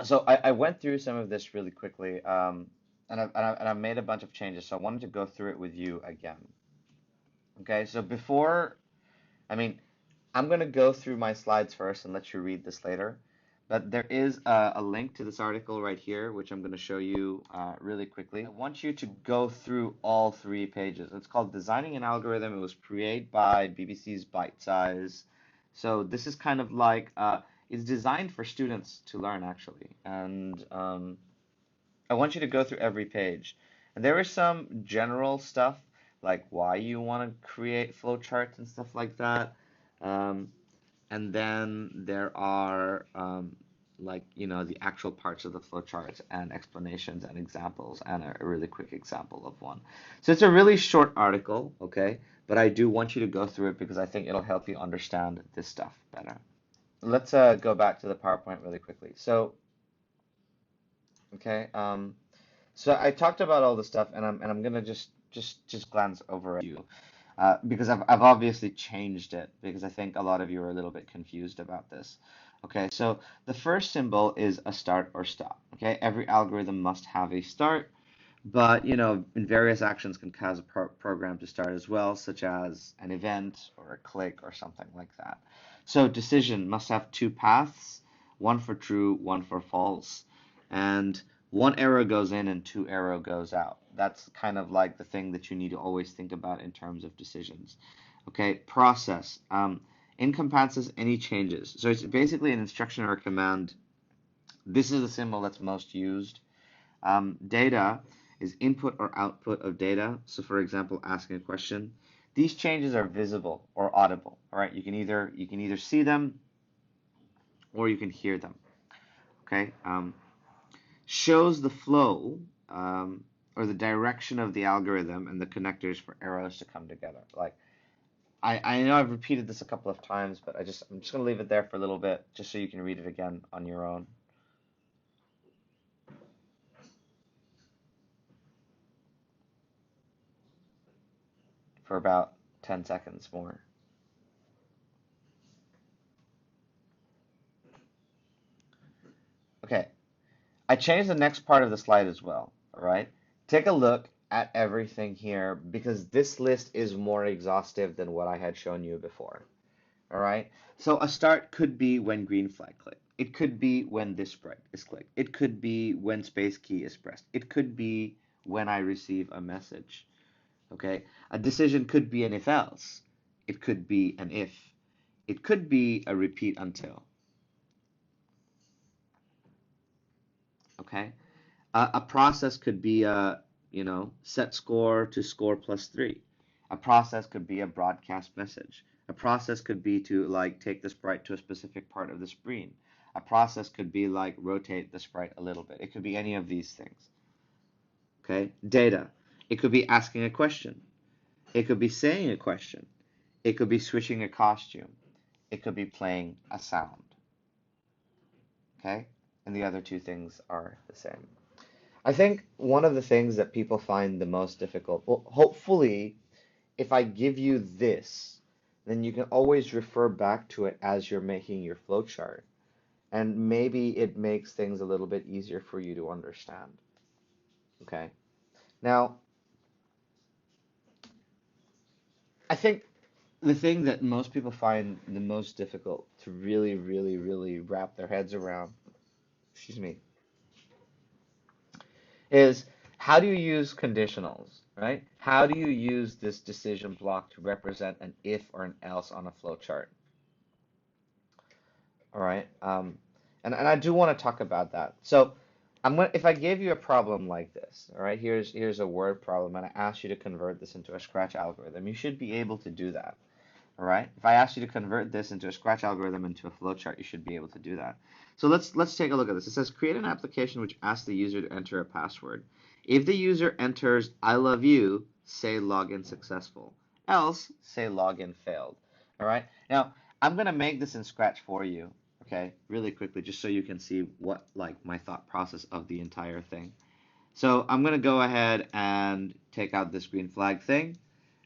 So I went through some of this really quickly, and I've made a bunch of changes. So I wanted to go through it with you again. Okay, so before, I mean, I'm going to go through my slides first and let you read this later. But there is a link to this article right here, which I'm going to show you really quickly. I want you to go through all 3 pages. It's called Designing an Algorithm. It was created by BBC's Bitesize. So this is kind of like, it's designed for students to learn, actually. And I want you to go through every page. And there is some general stuff, like why you want to create flowcharts and stuff like that. Um, and then there are like, the actual parts of the flowcharts and explanations and examples and a really quick example of one. So it's a really short article, okay? But I do want you to go through it because I think it'll help you understand this stuff better. Let's go back to the PowerPoint really quickly. So, okay, so I talked about all the stuff, and I'm gonna just glance over at you, because I've obviously changed it because I think a lot of you are a little bit confused about this. Okay, so the first symbol is a start or stop. Okay, every algorithm must have a start, but in various actions can cause a program to start as well, such as an event or a click or something like that. So decision must have 2 paths, one for true, one for false, and one arrow goes in and 2 arrow goes out. That's kind of like the thing that you need to always think about in terms of decisions. Okay, process encompasses any changes. So it's basically an instruction or a command. This is the symbol that's most used. Data is input or output of data. So for example, asking a question. These changes are visible or audible. All right, you can either see them or you can hear them. Okay, shows the flow or the direction of the algorithm and the connectors for arrows to come together. Like I know I've repeated this a couple of times, but I'm just gonna leave it there for a little bit just so you can read it again on your own for about 10 seconds more. Okay, I changed the next part of the slide as well. All right, take a look at everything here because this list is more exhaustive than what I had shown you before. All right. So a start could be when green flag clicked. It could be when this sprite is clicked. It could be when space key is pressed. It could be when I receive a message. Okay. A decision could be an if else. It could be an if. It could be a repeat until. Okay. A process could be a, set score to score +3. A process could be a broadcast message. A process could be to like take the sprite to a specific part of the screen. A process could be like rotate the sprite a little bit. It could be any of these things. Okay? Data. It could be asking a question. It could be saying a question. It could be switching a costume. It could be playing a sound. Okay? And the other 2 things are the same. I think one of the things that people find the most difficult, well, hopefully, if I give you this, then you can always refer back to it as you're making your flowchart. And maybe it makes things a little bit easier for you to understand. Okay. Now, I think the thing that most people find the most difficult to really, really, really wrap their heads around, excuse me, is how do you use conditionals, right? How do you use this decision block to represent an if or an else on a flowchart? All right. And I do want to talk about that. So if I gave you a problem like this, all right, here's a word problem, and I asked you to convert this into a Scratch algorithm, you should be able to do that. All right. If I asked you to convert this into a Scratch algorithm into a flowchart, you should be able to do that. So let's take a look at this. It says create an application which asks the user to enter a password. If the user enters I love you, say login successful. Else, say login failed. All right. Now, I'm going to make this in Scratch for you, okay, really quickly, just so you can see what like my thought process of the entire thing. So I'm going to go ahead and take out this green flag thing.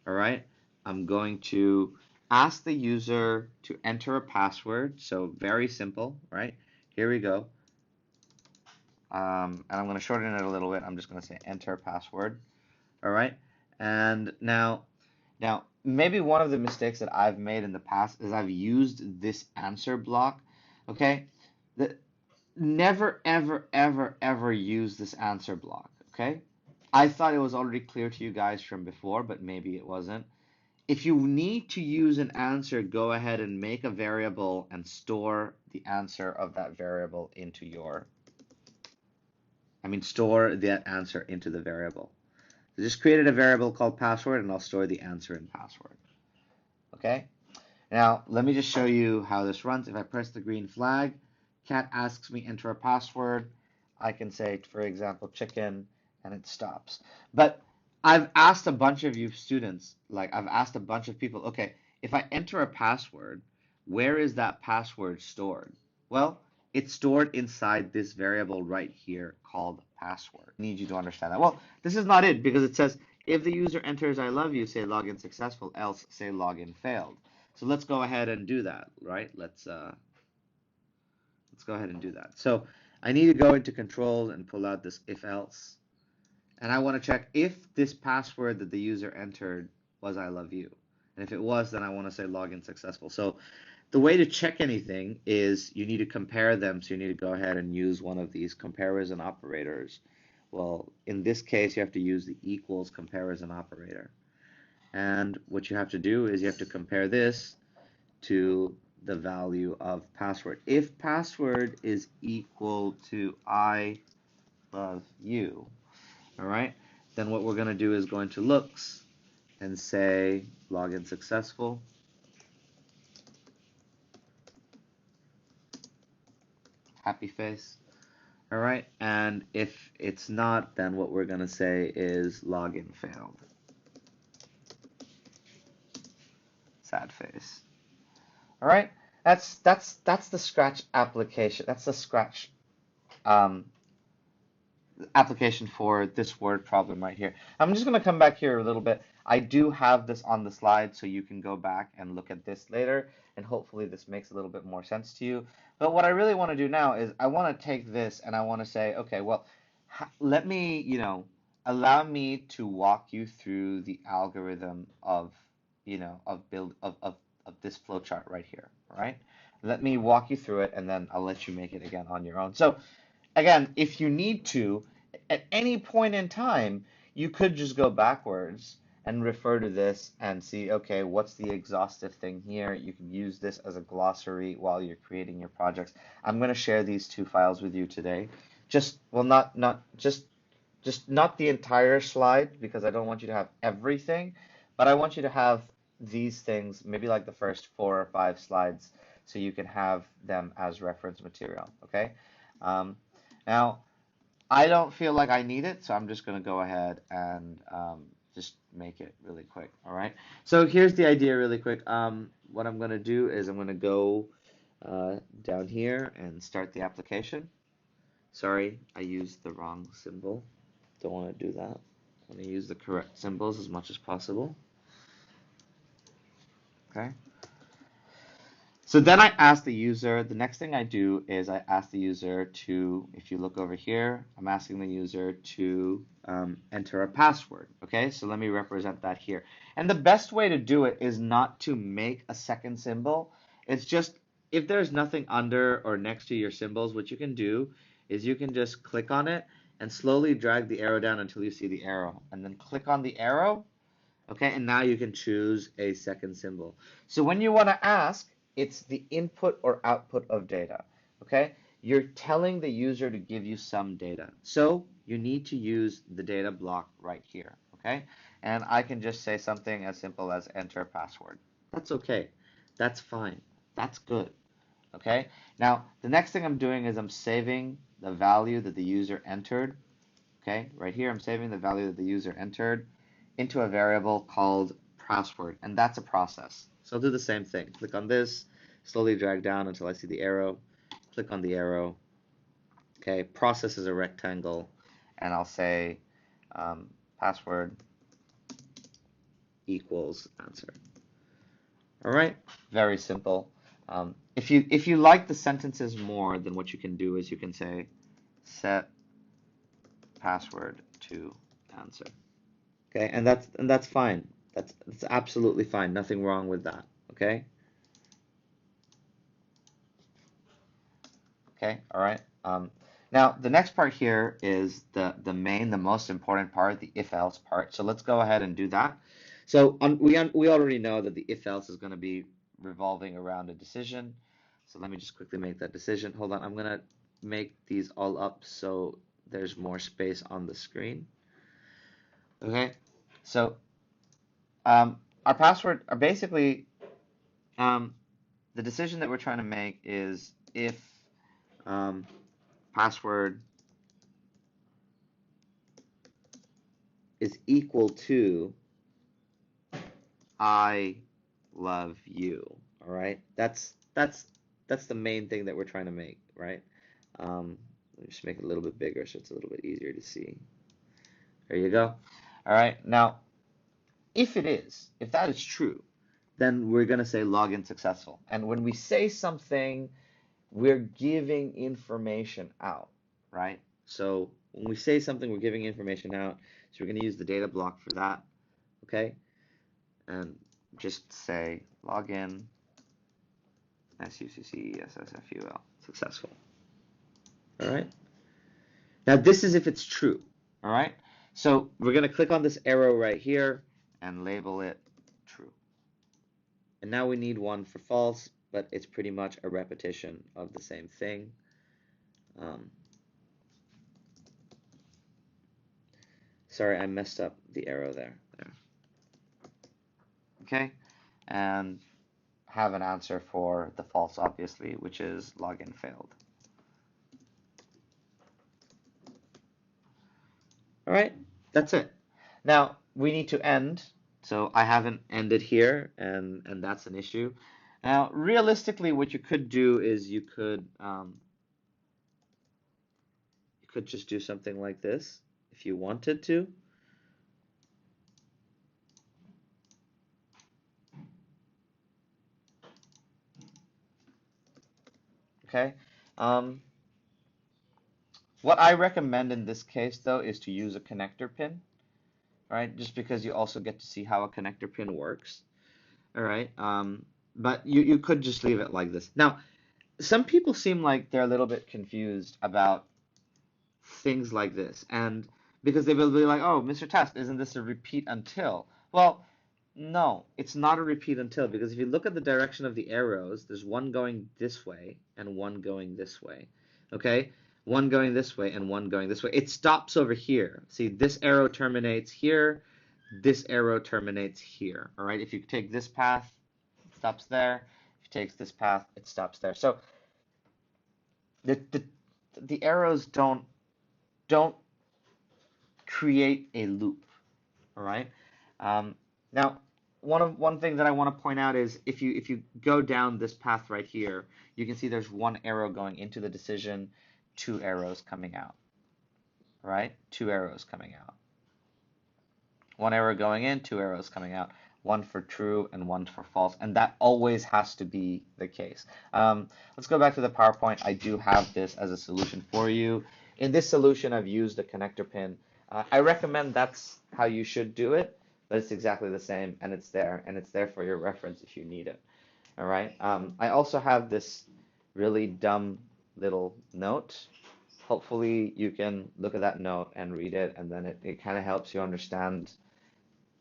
All right. I'm going to ask the user to enter a password. So very simple, right? Here we go. and I'm going to shorten it a little bit. I'm just going to say enter password. All right. And now maybe one of the mistakes that I've made in the past is I've used this answer block. Okay. The, never, ever, ever, ever use this answer block. Okay. I thought it was already clear to you guys from before, but maybe it wasn't. If you need to use an answer, go ahead and make a variable and store the answer of that variable into store that answer into the variable. So just created a variable called password, and I'll store the answer in password. Okay? Now, let me just show you how this runs. If I press the green flag, cat asks me enter a password. I can say, for example, chicken, and it stops. But I've asked a bunch of you students, like I've asked a bunch of people, okay, if I enter a password, where is that password stored? Well, it's stored inside this variable right here called password. I need you to understand that. Well, this is not it, because it says if the user enters I love you, say login successful, else say login failed. So let's go ahead and do that, right? Let's go ahead and do that. So I need to go into controls and pull out this if else. And I want to check if this password that the user entered was I love you. And if it was, then I want to say login successful. So the way to check anything is you need to compare them. So you need to go ahead and use one of these comparison operators. Well, in this case, you have to use the equals comparison operator. And what you have to do is you have to compare this to the value of password. If password is equal to I love you, all right, then what we're going to do is go into looks and say login successful. Happy face. All right, and if it's not, then what we're going to say is login failed. Sad face. All right, that's the Scratch application. That's the Scratch application for this word problem right here. I'm just going to come back here a little bit. I do have this on the slide, so you can go back and look at this later, and hopefully this makes a little bit more sense to you. But what I really want to do now is I want to take this and I want to say, okay, well, let me, allow me to walk you through the algorithm of, of this flowchart right here, right? Let me walk you through it, and then I'll let you make it again on your own. So again, if you need to, at any point in time, you could just go backwards and refer to this and see, okay, what's the exhaustive thing here? You can use this as a glossary while you're creating your projects. I'm going to share these two files with you today. Just, well, just not the entire slide, because I don't want you to have everything, but I want you to have these things, maybe like the first 4 or 5 slides, so you can have them as reference material, okay? Now, I don't feel like I need it, so I'm just going to go ahead and just make it really quick, all right? So here's the idea really quick. What I'm going to do is I'm going to go down here and start the application. Sorry, I used the wrong symbol. Don't want to do that. I want to use the correct symbols as much as possible. Okay. So then I ask the user, the next thing I do is I ask the user to, if you look over here, I'm asking the user to enter a password. Okay, so let me represent that here. And the best way to do it is not to make a second symbol. It's just, if there's nothing under or next to your symbols, what you can do is you can just click on it and slowly drag the arrow down until you see the arrow. And then click on the arrow. Okay, and now you can choose a second symbol. So when you want to ask, it's the input or output of data. Okay, you're telling the user to give you some data. So you need to use the data block right here. Okay, and I can just say something as simple as enter password. That's okay. That's fine. That's good. Okay, now the next thing I'm doing is I'm saving the value that the user entered. Okay, right here I'm saving the value that the user entered into a variable called password, and that's a process. So I'll do the same thing. Click on this, slowly drag down until I see the arrow, click on the arrow. Okay, process is a rectangle, and I'll say password equals answer. All right, very simple. If you like the sentences more, then what you can do is you can say set password to answer. Okay, and that's fine. That's absolutely fine. Nothing wrong with that. Okay. Okay. All right. Now the next part here is the most important part, the if else part. So let's go ahead and do that. So we already know that the if else is going to be revolving around a decision. So let me just quickly make that decision. Hold on. I'm going to make these all up so there's more space on the screen. Okay. So our password are basically the decision that we're trying to make is if password is equal to I love you. All right, that's the main thing that we're trying to make, right? Let me just make it a little bit bigger so it's a little bit easier to see. There you go. All right, now if that is true, then we're going to say login successful. And when we say something, we're giving information out, right? So when we say something, we're giving information out. So we're going to use the data block for that, okay? And just say login successful, successful. All right? Now this is if it's true, all right? So we're going to click on this arrow right here and label it true. And now we need one for false, but it's pretty much a repetition of the same thing. Sorry, I messed up the arrow there. Okay, and have an answer for the false, obviously, which is login failed. All right, that's it. Now we need to end. So I haven't ended here, and that's an issue. Now, realistically, what you could do is you could just do something like this if you wanted to. Okay. What I recommend in this case, though, is to use a connector pin, right? Just because you also get to see how a connector pin works. All right. But you could just leave it like this. Now, some people seem like they're a little bit confused about things like this, and because they will be like, "Oh, Mr. Test, isn't this a repeat until?" Well, no, it's not a repeat until, because if you look at the direction of the arrows, there's one going this way and one going this way. Okay? One going this way and one going this way. It stops over here. See, this arrow terminates here, this arrow terminates here. All right? If you take this path, it stops there. If you take this path, it stops there. So the arrows don't create a loop. All right? Now, one thing that I want to point out is if you go down this path right here, you can see there's one arrow going into the decision, two arrows coming out. Right? Two arrows coming out. One arrow going in, two arrows coming out. One for true and one for false, and that always has to be the case. Let's go back to the PowerPoint. I do have this as a solution for you. In this solution, I've used a connector pin. I recommend that's how you should do it, but it's exactly the same, and it's there for your reference if you need it. All right. I also have this really dumb little note. Hopefully you can look at that note and read it, and then it kind of helps you understand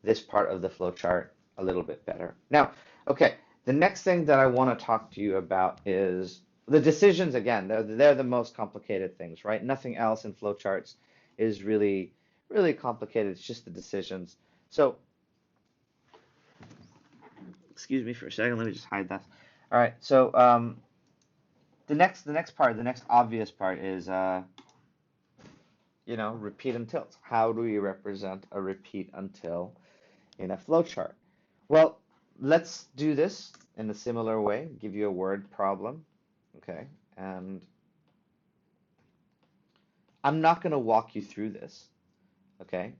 this part of the flowchart a little bit better. Now, okay, the next thing that I want to talk to you about is the decisions. Again, they're the most complicated things, right? Nothing else in flowcharts is really complicated. It's just the decisions. So, excuse me for a second. Let me just hide that. All right. So, the next obvious part is repeat untils. How do we represent a repeat until in a flowchart? Well, let's do this in a similar way. Give you a word problem, okay? And I'm not going to walk you through this, okay?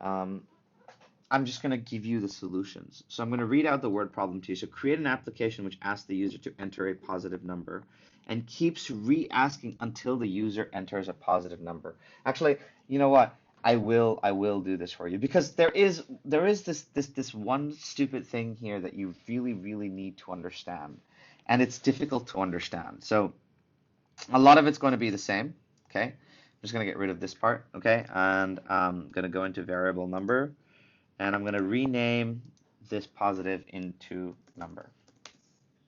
I'm just going to give you the solutions. So I'm going to read out the word problem to you. So create an application which asks the user to enter a positive number and keeps re-asking until the user enters a positive number. Actually, you know what? I will do this for you because there is this one stupid thing here that you really need to understand, and it's difficult to understand. So a lot of it's going to be the same. Okay, I'm just going to get rid of this part. Okay, and I'm going to go into variable number, and I'm going to rename this positive into number.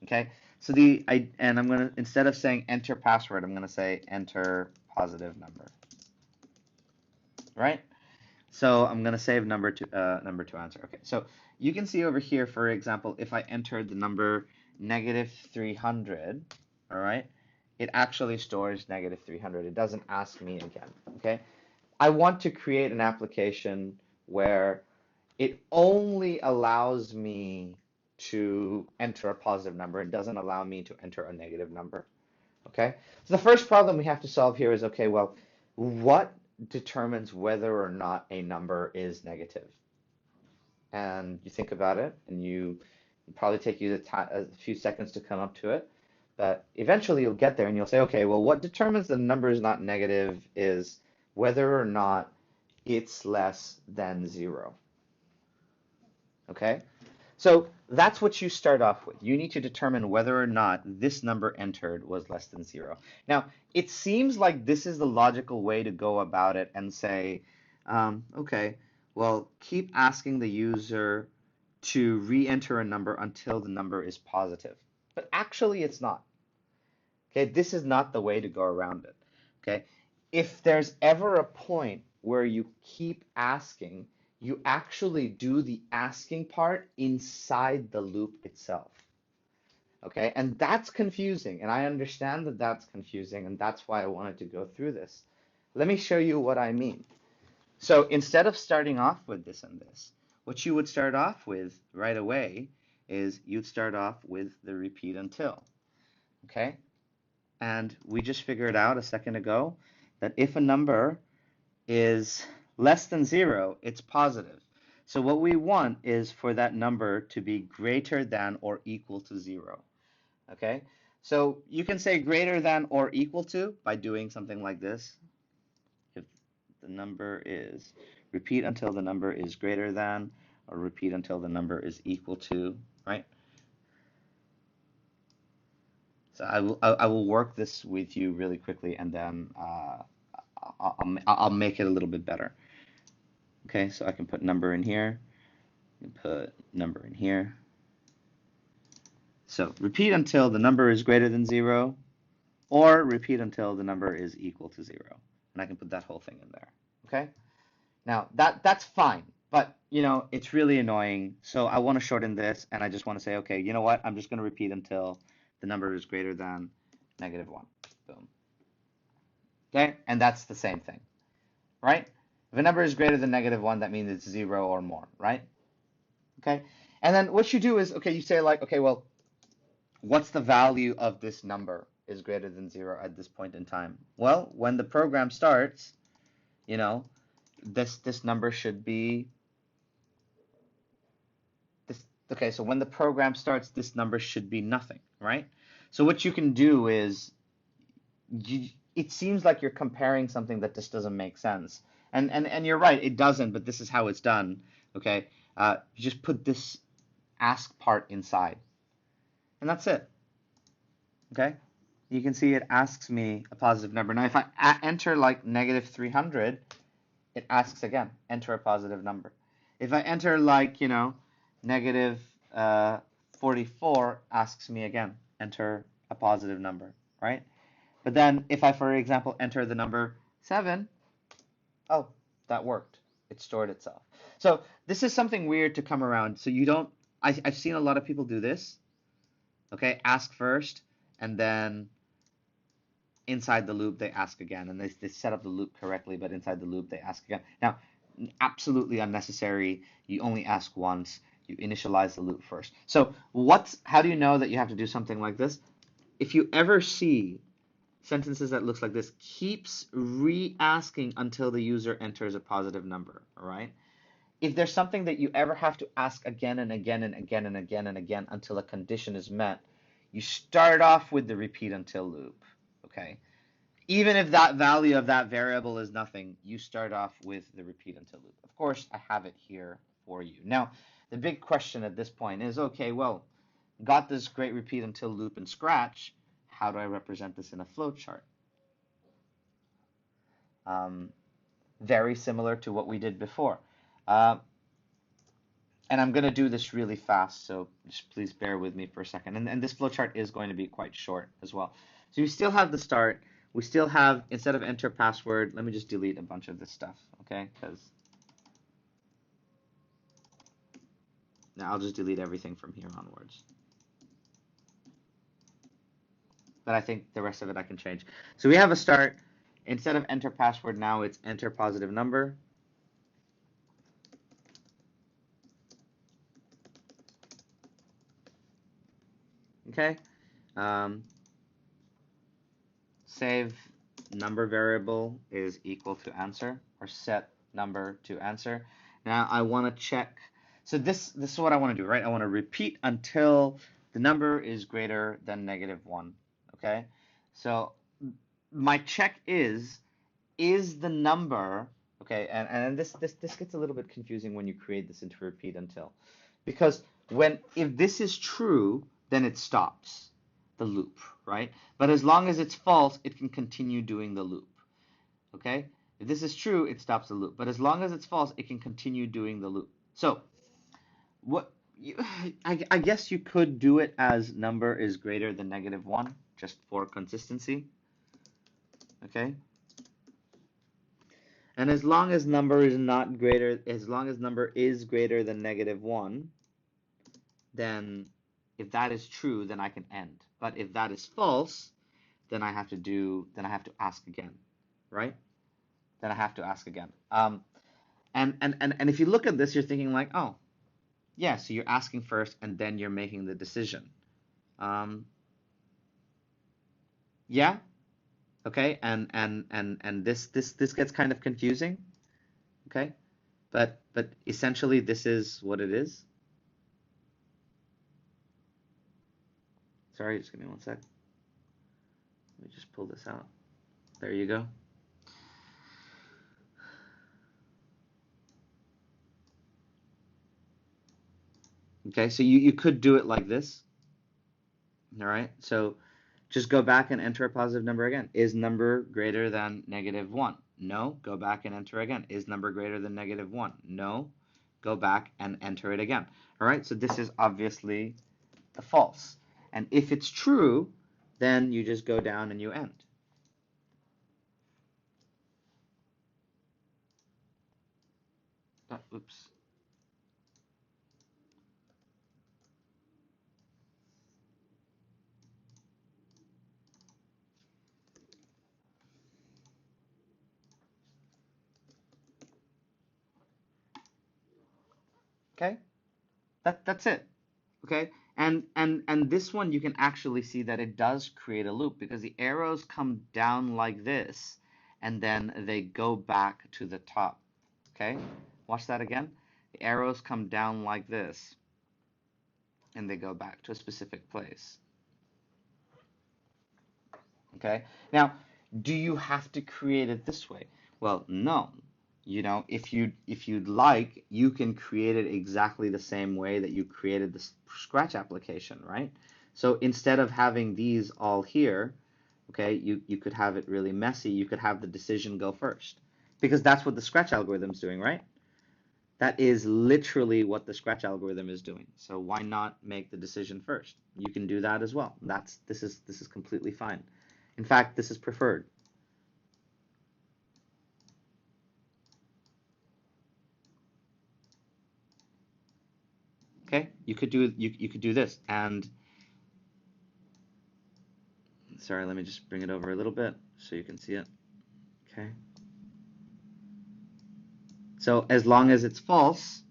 Okay, so I'm going to, instead of saying enter password, I'm going to say enter positive number. Right? So I'm going to save number to answer. Okay, so you can see over here, for example, if I entered the number -300, all right, it actually stores -300. It doesn't ask me again. Okay, I want to create an application where it only allows me to enter a positive number. It doesn't allow me to enter a negative number. Okay, so the first problem we have to solve here is, okay, well, what determines whether or not a number is negative? And you think about it, and you probably take you a few seconds to come up to it, but eventually you'll get there and you'll say, okay, well, what determines the number is not negative is whether or not it's less than 0. Okay? So that's what you start off with. You need to determine whether or not this number entered was less than 0. Now, it seems like this is the logical way to go about it and say, okay, well, keep asking the user to re-enter a number until the number is positive. But actually, it's not. Okay, this is not the way to go around it. Okay, if there's ever a point where you keep asking, you actually do the asking part inside the loop itself. Okay, and that's confusing, and I understand that that's confusing, and that's why I wanted to go through this. Let me show you what I mean. So instead of starting off with this and this, what you would start off with right away is you'd start off with the repeat until. Okay, and we just figured out a second ago that if a number is less than 0, it's positive. So what we want is for that number to be greater than or equal to 0. Okay? So you can say greater than or equal to by doing something like this. If the number is, repeat until the number is greater than, or repeat until the number is equal to, right? So I will work this with you really quickly, and then I'll make it a little bit better. Okay, so I can put number in here, and put number in here. So repeat until the number is greater than 0, or repeat until the number is equal to 0. And I can put that whole thing in there. Okay? Now that's fine, but you know, it's really annoying. So I want to shorten this, and I just want to say, okay, you know what? I'm just going to repeat until the number is greater than -1. Boom. Okay? And that's the same thing, right? If a number is greater than -1, that means it's 0 or more, right? Okay? And then what you do is, okay, you say like, okay, well, what's the value of this number is greater than 0 at this point in time? Well, when the program starts, you know, this number should be this. Okay, so when the program starts, this number should be nothing, right? So what you can do is, it seems like you're comparing something that just doesn't make sense. And you're right, it doesn't, but this is how it's done. Okay, you just put this ask part inside, and that's it. Okay, you can see it asks me a positive number. Now, if I enter like -300, it asks again, enter a positive number. If I enter like, you know, -44, asks me again, enter a positive number, right? But then if I, for example, enter the number 7, oh, that worked. It stored itself. So this is something weird to come around. So you don't, I've seen a lot of people do this. Okay, ask first, and then inside the loop they ask again, and they set up the loop correctly, but inside the loop they ask again. Now, absolutely unnecessary. You only ask once. You initialize the loop first. So how do you know that you have to do something like this? If you ever see sentences that looks like this, keeps re-asking until the user enters a positive number, all right? If there's something that you ever have to ask again and again and again and again and again until a condition is met, you start off with the repeat until loop, okay? Even if that value of that variable is nothing, you start off with the repeat until loop. Of course, I have it here for you. Now, the big question at this point is, okay, well, got this great repeat until loop in Scratch. How do I represent this in a flowchart? Very similar to what we did before. And I'm going to do this really fast, so just please bear with me for a second. And this flowchart is going to be quite short as well. So you still have the start. We still have, instead of enter password, let me just delete a bunch of this stuff, okay? Because now I'll just delete everything from here onwards. But I think the rest of it I can change. So we have a start. Instead of enter password, now it's enter positive number. Okay. Save number variable is equal to answer, or set number to answer. Now I want to check. So this is what I want to do, right? I want to repeat until the number is greater than -1. Okay. So my check is the number, okay, and this gets a little bit confusing when you create this into repeat until, because if this is true, then it stops the loop, right? But as long as it's false, it can continue doing the loop, okay? If this is true, it stops the loop, but as long as it's false, it can continue doing the loop. So what I guess you could do it as number is greater than -1, just for consistency, okay? And as long as number is not greater, as long as number is greater than -1, then if that is true, then I can end. But if that is false, then I have to ask again, right? Then I have to ask again. And if you look at this, you're thinking like, oh, yeah, so you're asking first and then you're making the decision. Yeah, okay, and this gets kind of confusing, okay? But essentially this is what it is. Sorry, just give me one sec. Let me just pull this out. There you go. Okay, so you could do it like this. All right, so just go back and enter a positive number again. Is number greater than -1? No. Go back and enter again. Is number greater than -1? No. Go back and enter it again. All right, so this is obviously a false. And if it's true, then you just go down and you end. Oh, oops. Okay, that's it. Okay, and this one you can actually see that it does create a loop because the arrows come down like this and then they go back to the top. Okay, watch that again. The arrows come down like this and they go back to a specific place. Okay, now do you have to create it this way? Well, no. You know, if you'd like, you can create it exactly the same way that you created the Scratch application, right? So instead of having these all here, okay, you could have it really messy. You could have the decision go first, because that's what the Scratch algorithm is doing, right? That is literally what the Scratch algorithm is doing. So why not make the decision first? You can do that as well. This is completely fine. In fact, this is preferred. Okay, you could do this, and sorry, let me just bring it over a little bit so you can see it. Okay. So as long as it's false,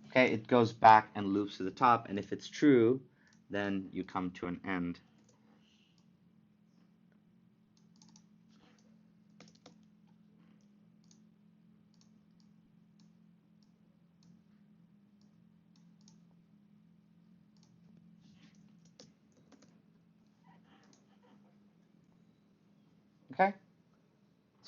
okay, it goes back and loops to the top, and if it's true, then you come to an end.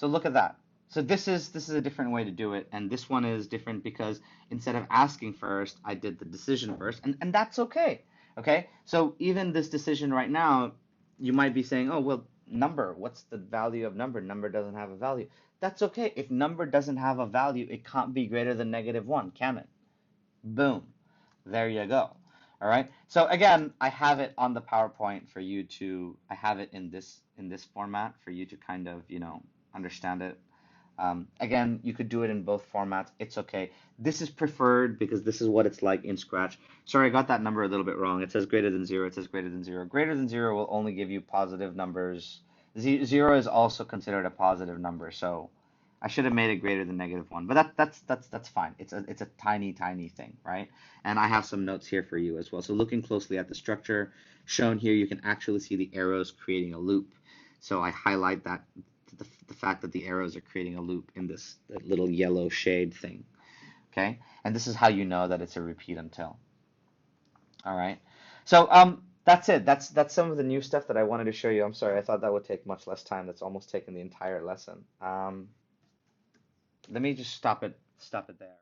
So look at that. So this is a different way to do it, and this one is different because instead of asking first, I did the decision first, and that's okay. Okay? So even this decision right now, you might be saying, oh, well, number, what's the value of number? Number doesn't have a value. That's okay. If number doesn't have a value, it can't be greater than -1, can it? Boom. There you go. All right. So again, I have it on the PowerPoint for you to, I have it in this format for you to kind of, understand it. Again, you could do it in both formats. It's okay. This is preferred because this is what it's like in Scratch. Sorry, I got that number a little bit wrong. It says greater than 0. It says greater than 0. Greater than 0 will only give you positive numbers. 0 is also considered a positive number, so I should have made it greater than -1, but that's fine. It's a tiny thing, right? And I have some notes here for you as well. So looking closely at the structure shown here, you can actually see the arrows creating a loop. So I highlight that the fact that the arrows are creating a loop in this little yellow shade thing. Okay, and this is how you know that it's a repeat until. All right. So that's it. That's some of the new stuff that I wanted to show you. I'm sorry, I thought that would take much less time. That's almost taken the entire lesson. Let me just stop it there.